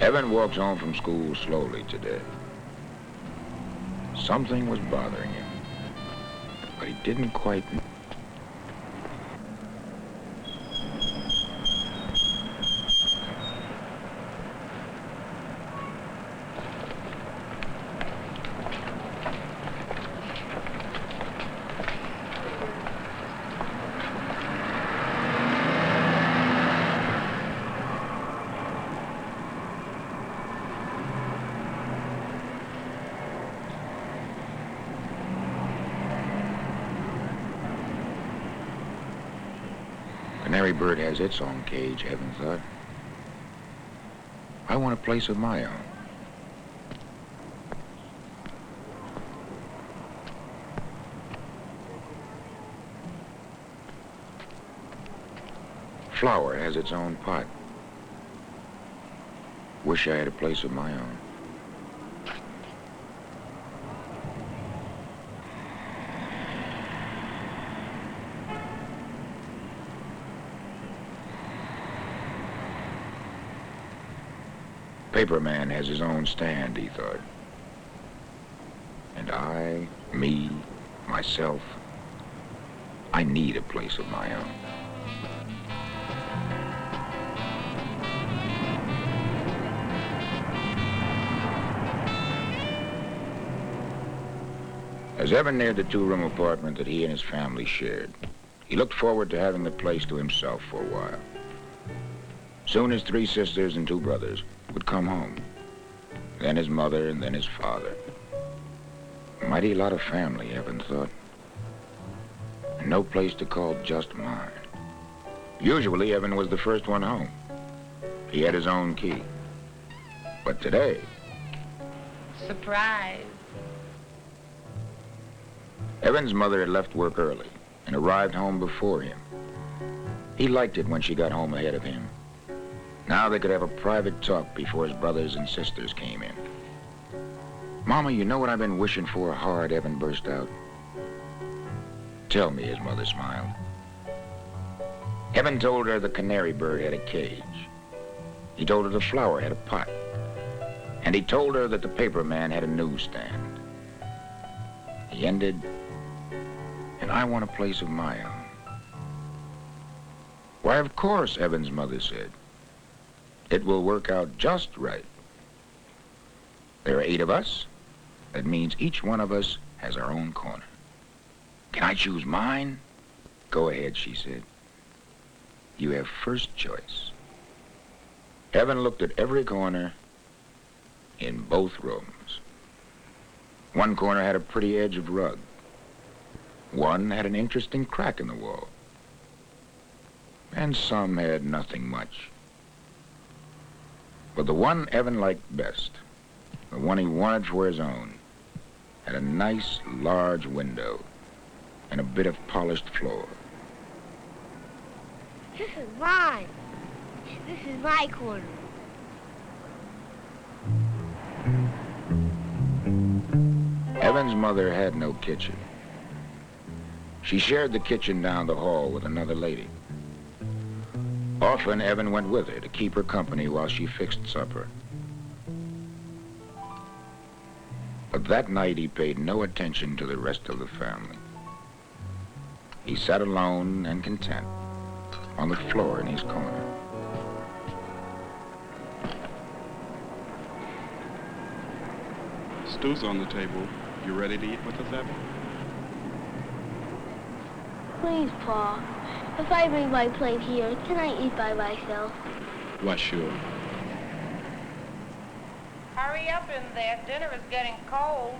Evan walks home from school slowly today. Something was bothering him, but he didn't quite know. Canary bird has its own cage, Evan thought. I want a place of my own. Flower has its own pot. Wish I had a place of my own. Paperman has his own stand, he thought. And I, me, myself, I need a place of my own. As Evan neared the two-room apartment that he and his family shared, he looked forward to having the place to himself for a while. Soon his 3 sisters and 2 brothers would come home. Then his mother and then his father. A mighty lot of family, Evan thought. And no place to call just mine. Usually, Evan was the first one home. He had his own key. But today... Surprise. Evan's mother had left work early and arrived home before him. He liked it when she got home ahead of him. Now they could have a private talk before his brothers and sisters came in. Mama, you know what I've been wishing for hard, Evan burst out. Tell me, his mother smiled. Evan told her the canary bird had a cage. He told her the flower had a pot. And he told her that the paper man had a newsstand. He ended, and I want a place of my own. Why, of course, Evan's mother said. It will work out just right. There are 8 of us. That means each one of us has our own corner. Can I choose mine? Go ahead, she said. You have first choice. Evan looked at every corner in both rooms. One corner had a pretty edge of rug. One had an interesting crack in the wall. And some had nothing much. But the one Evan liked best, the one he wanted for his own, had a nice, large window and a bit of polished floor. This is mine. This is my corner. Evan's mother had no kitchen. She shared the kitchen down the hall with another lady. Often, Evan went with her to keep her company while she fixed supper. But that night, he paid no attention to the rest of the family. He sat alone and content on the floor in his corner. Stew's on the table. You ready to eat with us, Evan? Please, Pa. If I bring my plate here, can I eat by myself? Why, sure. Hurry up in there. Dinner is getting cold.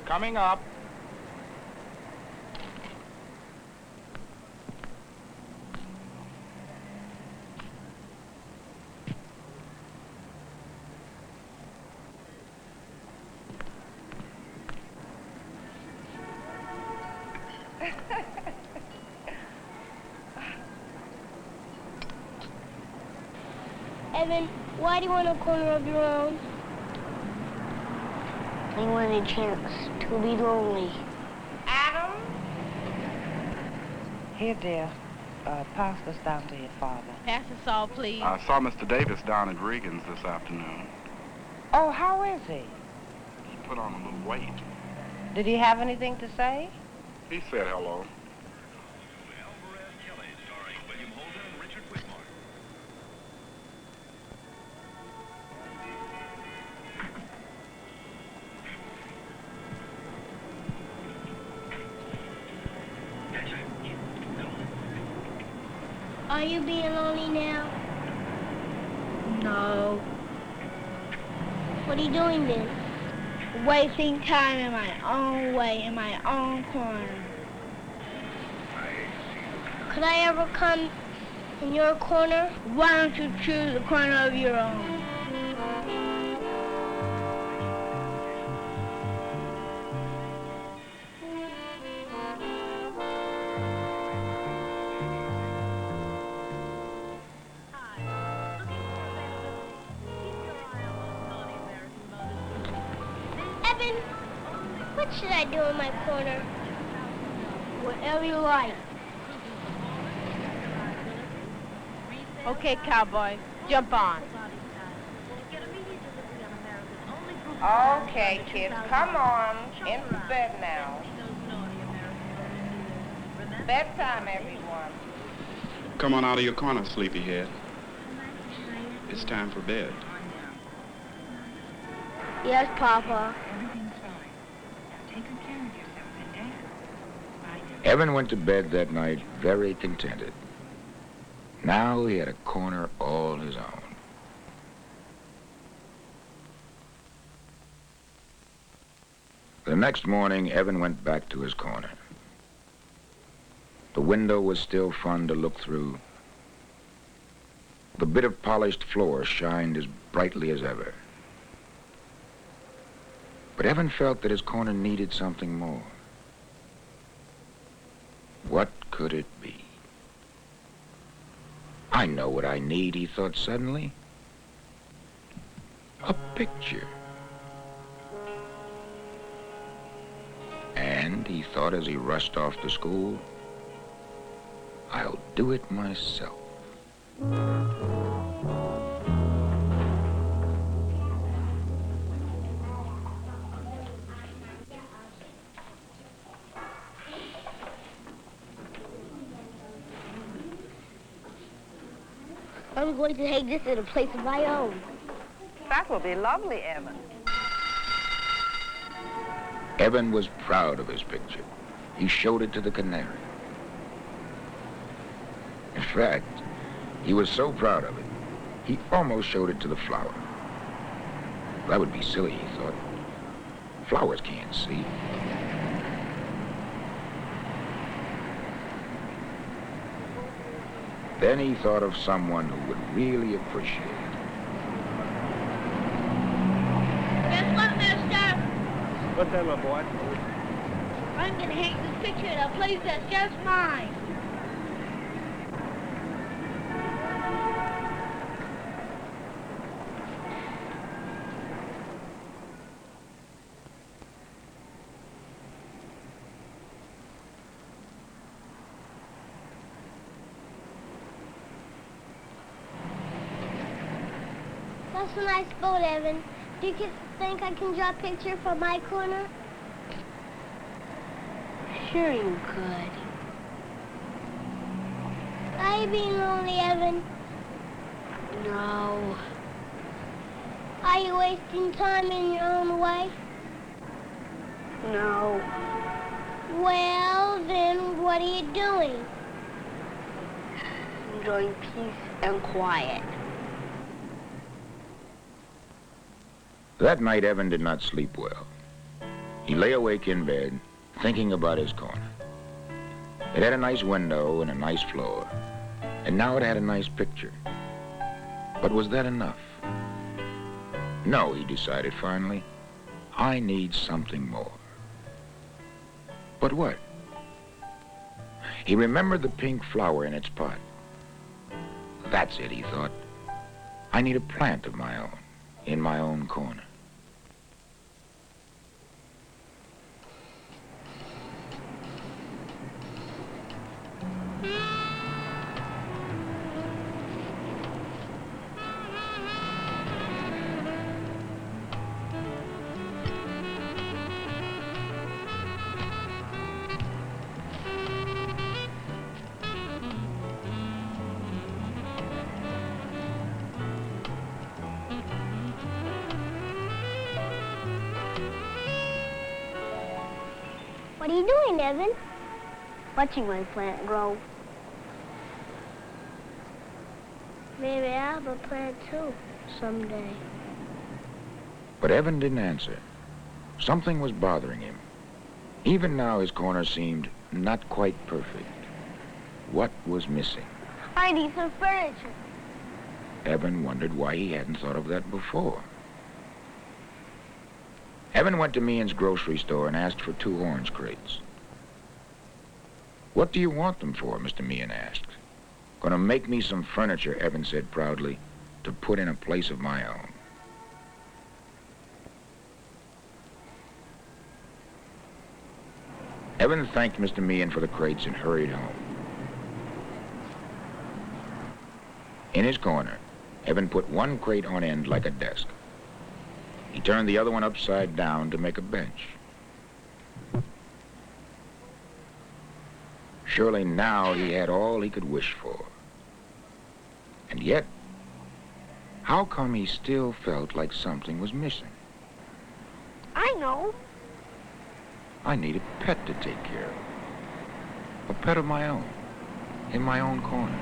Coming up. Evan, why do you want a corner of your own? I want a chance to be lonely. Adam? Here, dear. Pass this down to your father. Pass us all, please. I saw Mr. Davis down at Regan's this afternoon. Oh, how is he? He put on a little weight. Did he have anything to say? He said hello. Are you being lonely now? No. What are you doing then? Wasting time in my own way, in my own corner. Could I ever come in your corner? Why don't you choose a corner of your own? Evan, what should I do in my corner? Whatever you like. Okay, cowboy, jump on. Okay, kids, come on. Into bed now. Bedtime, everyone. Come on out of your corner, sleepyhead. It's time for bed. Yes, Papa. Evan went to bed that night very contented. Now he had a corner all his own. The next morning, Evan went back to his corner. The window was still fun to look through. The bit of polished floor shined as brightly as ever. But Evan felt that his corner needed something more. What could it be? I know what I need, he thought suddenly. A picture. And he thought as he rushed off to school, I'll do it myself. I'm going to take this in a place of my own. That will be lovely, Evan. Evan was proud of his picture. He showed it to the canary. In fact, he was so proud of it, he almost showed it to the flower. That would be silly, he thought. Flowers can't see. Then he thought of someone who would really appreciate it. Guess what, mister? What's that, little boy? I'm gonna hang this picture in a place that's just mine. That's a nice boat, Evan. Do you think I can draw a picture for my corner? Sure you could. Are you being lonely, Evan? No. Are you wasting time in your own way? No. Well, then what are you doing? Enjoying peace and quiet. That night, Evan did not sleep well. He lay awake in bed, thinking about his corner. It had a nice window and a nice floor, and now it had a nice picture. But was that enough? No, he decided finally. I need something more. But what? He remembered the pink flower in its pot. That's it, he thought. I need a plant of my own, in my own corner. What are you doing, Evan? Watching my plant grow. Maybe I'll have a plant too, someday. But Evan didn't answer. Something was bothering him. Even now, his corner seemed not quite perfect. What was missing? I need some furniture. Evan wondered why he hadn't thought of that before. Evan went to Meehan's grocery store and asked for 2 orange crates. "What do you want them for?" Mr. Meehan asked. "Gonna make me some furniture," Evan said proudly, "to put in a place of my own." Evan thanked Mr. Meehan for the crates and hurried home. In his corner, Evan put one crate on end like a desk. He turned the other one upside down to make a bench. Surely now he had all he could wish for. And yet, how come he still felt like something was missing? I know. I need a pet to take care of. A pet of my own, in my own corner.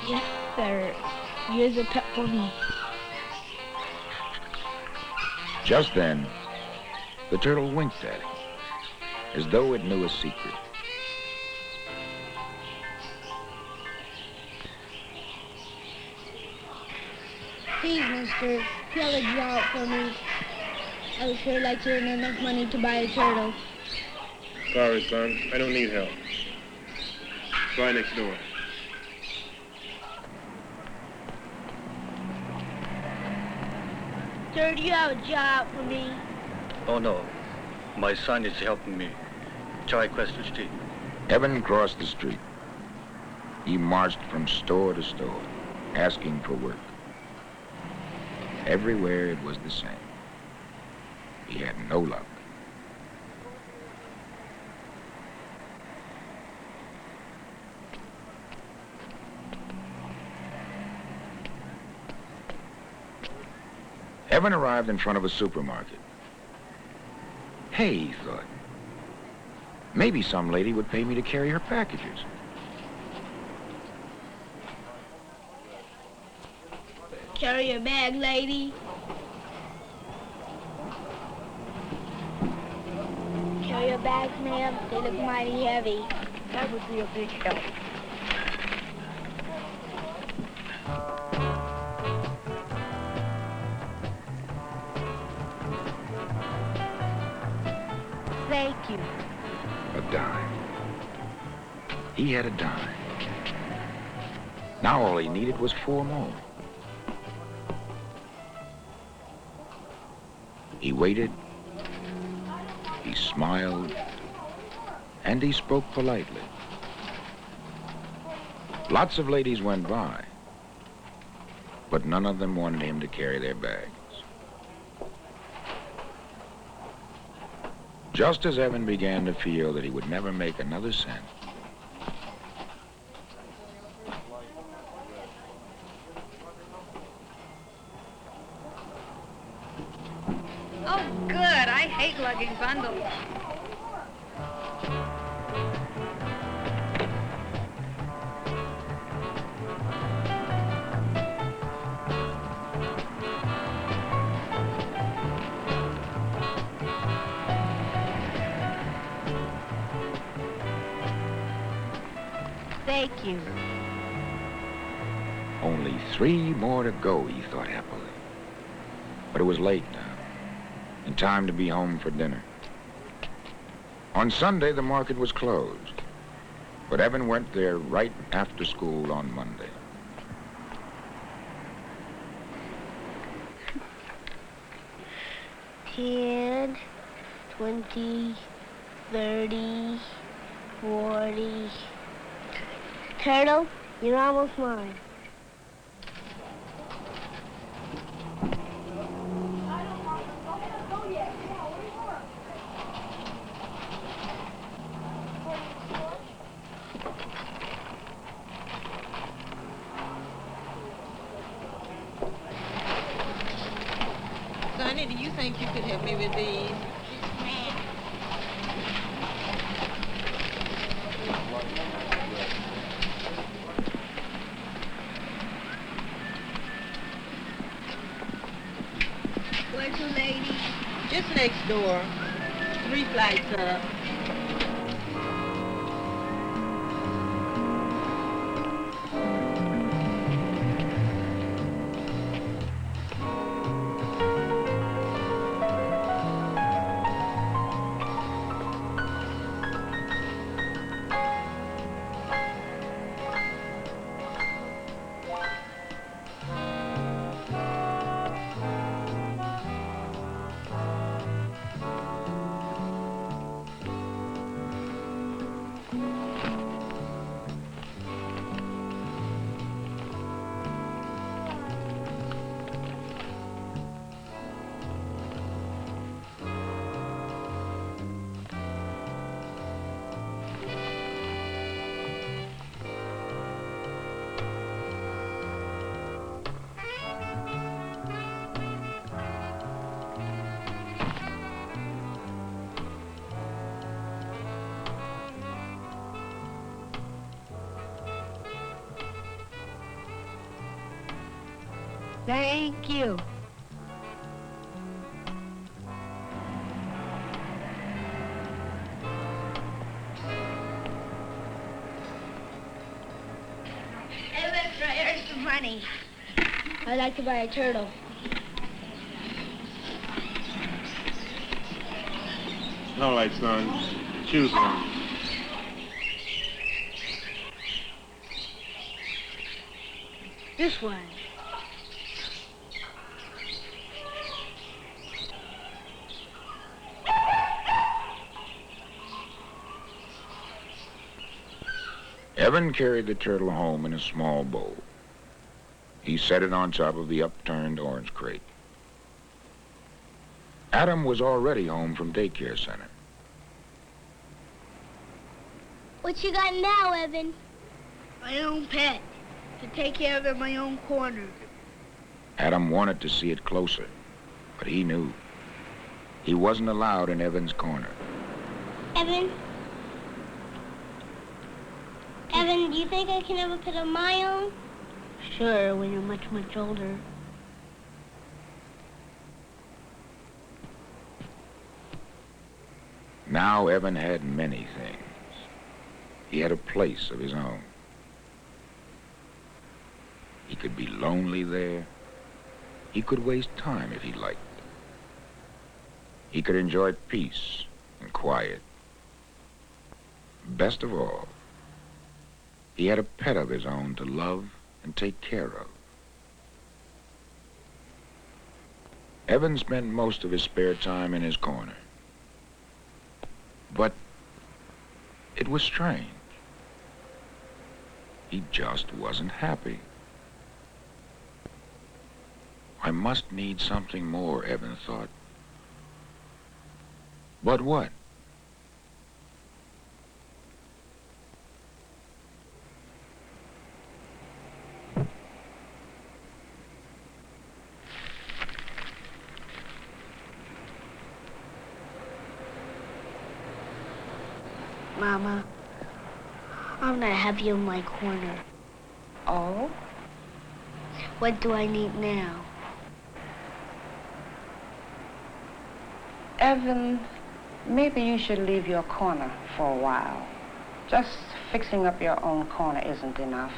Yes, sir. Here's a pet for me. Just then, the turtle winked at him, as though it knew a secret. Please, mister, fill a job for me. I would sure like to earn enough money to buy a turtle. Sorry, son. I don't need help. Try next door. Sir, do you have a job for me? Oh, no. My son is helping me. Try across the street. Evan crossed the street. He marched from store to store, asking for work. Everywhere it was the same. He had no luck. Evan arrived in front of a supermarket. Hey, he thought, maybe some lady would pay me to carry her packages. Carry your bag, lady. Carry your bags, ma'am. They look mighty heavy. That would be a big help. Thank you. A dime. He had a dime. Now all he needed was 4 more. He waited, he smiled, and he spoke politely. Lots of ladies went by, but none of them wanted him to carry their bags. Just as Evan began to feel that he would never make another cent, hate lugging bundles. Thank you. Only 3 more to go, he thought happily. But it was late now, and time to be home for dinner. On Sunday, the market was closed, but Evan went there right after school on Monday. $10, $20, $30, $40. Turtle, you're almost mine. Sonny, do you think you could help me with these? Where's the lady? Just next door. 3 flights up. Thank you. Hey, mister, here's some money. I'd like to buy a turtle. All right, son. Choose one. This one. Evan carried the turtle home in a small bowl. He set it on top of the upturned orange crate. Adam was already home from daycare center. What you got now, Evan? My own pet. To take care of in my own corner. Adam wanted to see it closer, but he knew he wasn't allowed in Evan's corner. Evan? Evan, do you think I can have a pet of my own? Sure, when you're much, much older. Now Evan had many things. He had a place of his own. He could be lonely there. He could waste time if he liked. He could enjoy peace and quiet. Best of all, he had a pet of his own to love and take care of. Evan spent most of his spare time in his corner. But it was strange. He just wasn't happy. I must need something more, Evan thought. But what? Mama. I'm not happy in my corner. Oh? What do I need now? Evan, maybe you should leave your corner for a while. Just fixing up your own corner isn't enough.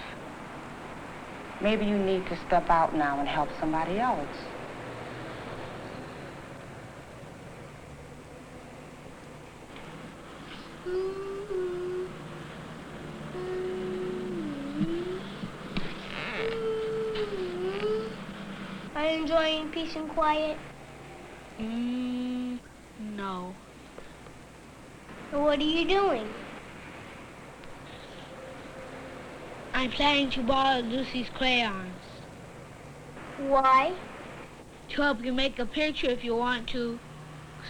Maybe you need to step out now and help somebody else. Are you enjoying peace and quiet? No. What are you doing? I'm planning to borrow Lucy's crayons. Why? To help you make a picture if you want to,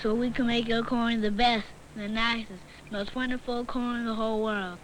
so we can make your corner the best, the nicest, most wonderful corner in the whole world.